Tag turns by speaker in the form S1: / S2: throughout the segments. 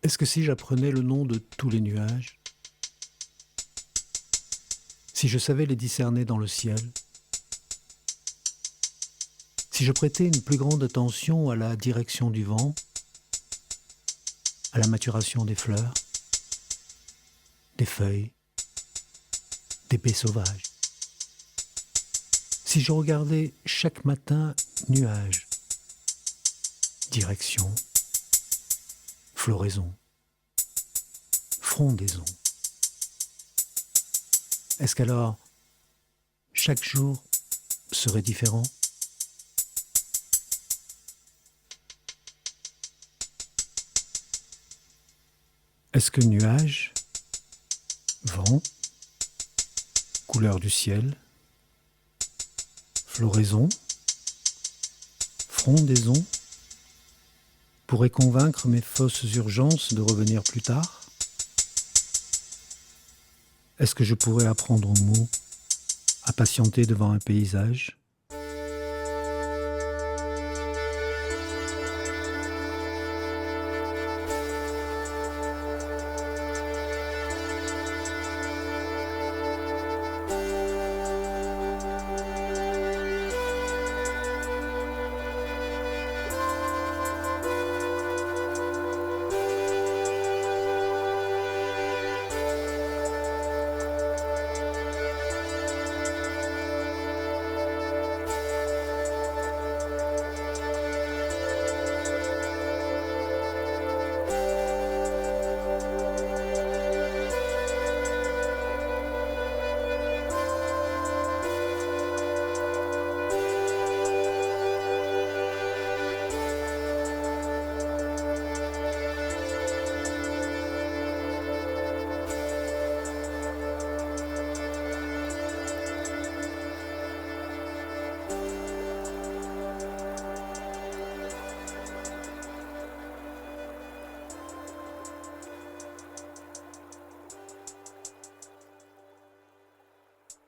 S1: Est-ce que si j'apprenais le nom de tous les nuages, si je savais les discerner dans le ciel, si je prêtais une plus grande attention à la direction du vent, à la maturation des fleurs, des feuilles, des baies sauvages, si je regardais chaque matin nuages, direction, floraison, frondaison, est-ce qu'alors chaque jour serait différent ? Est-ce que nuages, vent, couleur du ciel, floraison, frondaison pourraient convaincre mes fausses urgences de revenir plus tard ? Est-ce que je pourrais apprendre aux mots à patienter devant un paysage ?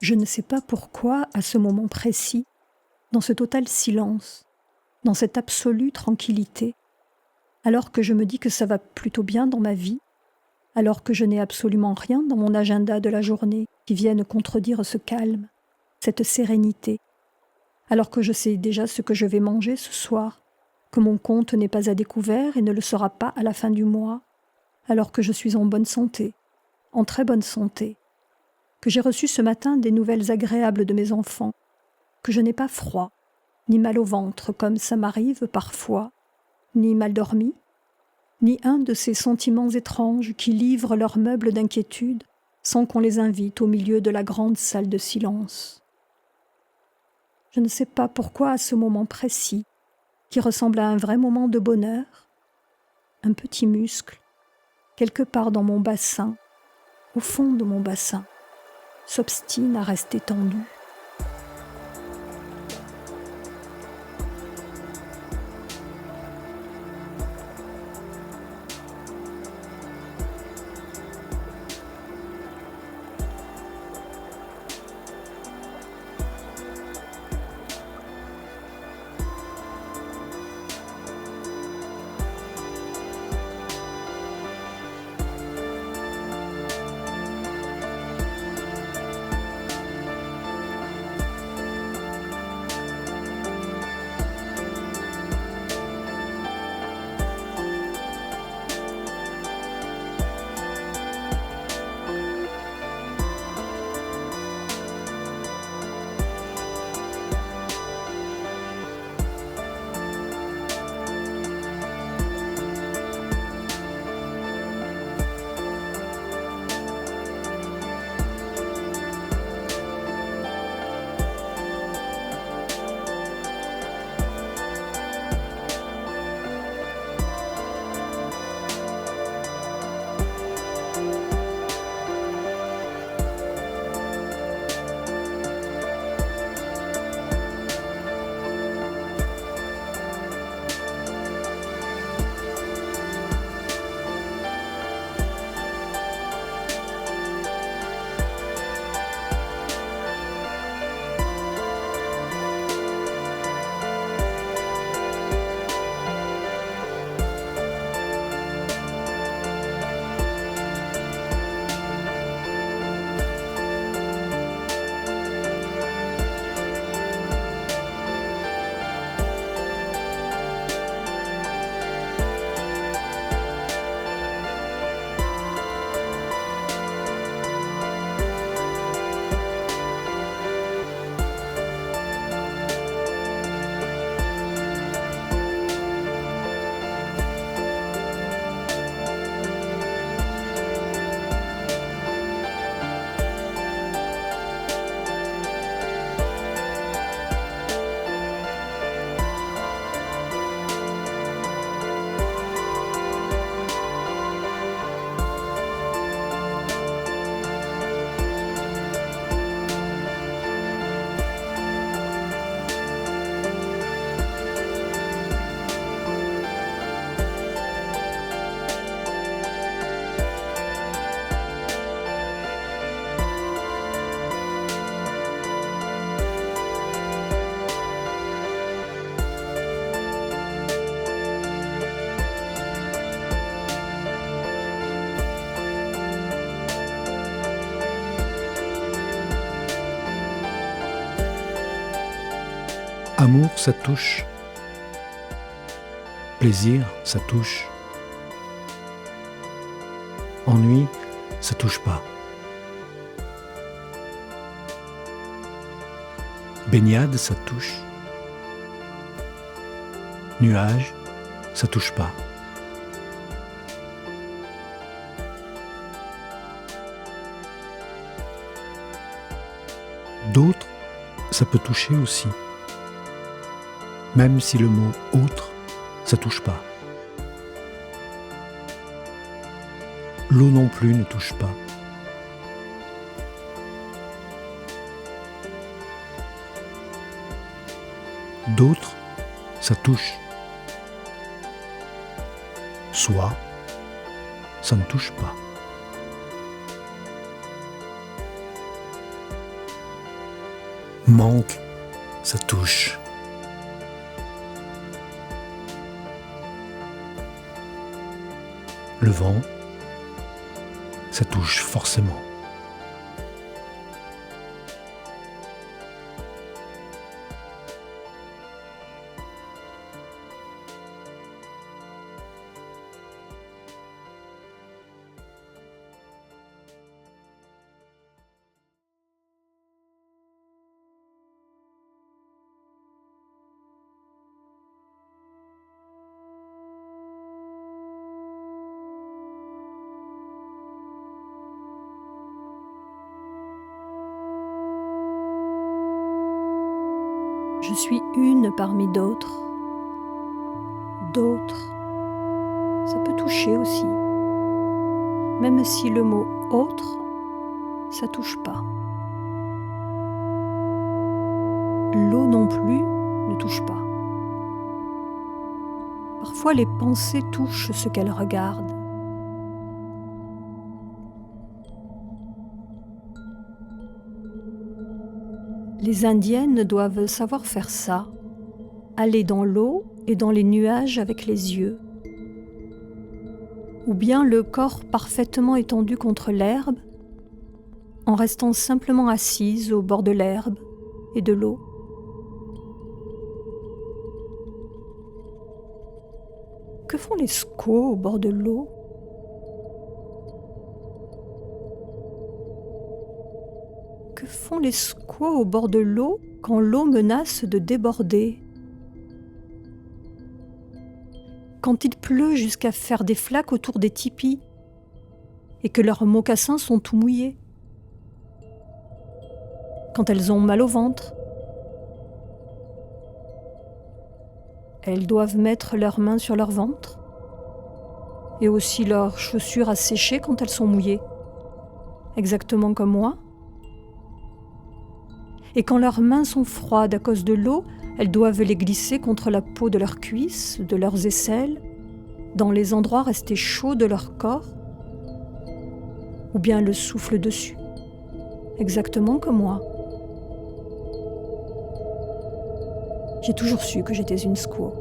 S2: Je ne sais pas pourquoi, à ce moment précis, dans ce total silence, dans cette absolue tranquillité, alors que je me dis que ça va plutôt bien dans ma vie, alors que je n'ai absolument rien dans mon agenda de la journée qui vienne contredire ce calme, cette sérénité, alors que je sais déjà ce que je vais manger ce soir, que mon compte n'est pas à découvert et ne le sera pas à la fin du mois, alors que je suis en bonne santé, en très bonne santé, que j'ai reçu ce matin des nouvelles agréables de mes enfants, que je n'ai pas froid, ni mal au ventre comme ça m'arrive parfois, ni mal dormi, ni un de ces sentiments étranges qui livrent leurs meubles d'inquiétude sans qu'on les invite au milieu de la grande salle de silence. Je ne sais pas pourquoi à ce moment précis, qui ressemble à un vrai moment de bonheur, un petit muscle, quelque part dans mon bassin, au fond de mon bassin, s'obstine à rester tendu.
S1: Amour, ça touche. Plaisir, ça touche. Ennui, ça touche pas. Baignade, ça touche. Nuage, ça touche pas. D'autres, ça peut toucher aussi. Même si le mot « autre » ça touche pas. L'eau non plus ne touche pas. D'autres, ça touche. Soit, ça ne touche pas. Manque, ça touche. Le vent, ça touche forcément.
S2: Je suis une parmi d'autres. D'autres, ça peut toucher aussi. Même si le mot « autre » ça touche pas. L'eau non plus ne touche pas. Parfois les pensées touchent ce qu'elles regardent. Les Indiennes doivent savoir faire ça, aller dans l'eau et dans les nuages avec les yeux. Ou bien le corps parfaitement étendu contre l'herbe, en restant simplement assise au bord de l'herbe et de l'eau. Que font les squaws au bord de l'eau ? Que font les squaws au bord de l'eau quand l'eau menace de déborder ? Quand il pleut jusqu'à faire des flaques autour des tipis et que leurs mocassins sont tout mouillés ? Quand elles ont mal au ventre ? Elles doivent mettre leurs mains sur leur ventre et aussi leurs chaussures à sécher quand elles sont mouillées, exactement comme moi. Et quand leurs mains sont froides à cause de l'eau, elles doivent les glisser contre la peau de leurs cuisses, de leurs aisselles, dans les endroits restés chauds de leur corps, ou bien le souffle dessus, exactement comme moi. J'ai toujours su que j'étais une squaw.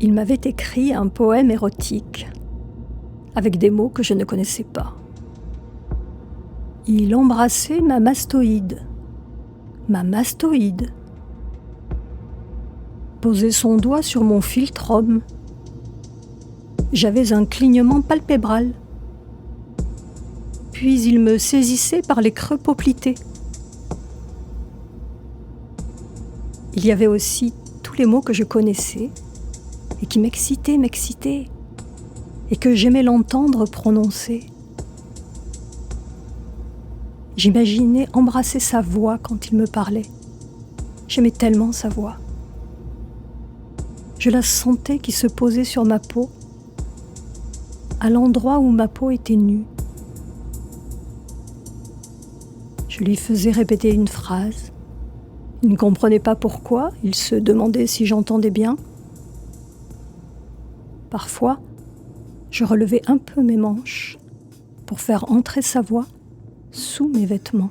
S2: Il m'avait écrit un poème érotique, avec des mots que je ne connaissais pas. Il embrassait ma mastoïde. Ma mastoïde. Posait son doigt sur mon philtrum. J'avais un clignement palpébral. Puis il me saisissait par les creux poplités. Il y avait aussi tous les mots que je connaissais et qui m'excitaient, et que j'aimais l'entendre prononcer. J'imaginais embrasser sa voix quand il me parlait. J'aimais tellement sa voix. Je la sentais qui se posait sur ma peau, à l'endroit où ma peau était nue. Je lui faisais répéter une phrase. Il ne comprenait pas pourquoi, il se demandait si j'entendais bien. Parfois, je relevais un peu mes manches pour faire entrer sa voix sous mes vêtements.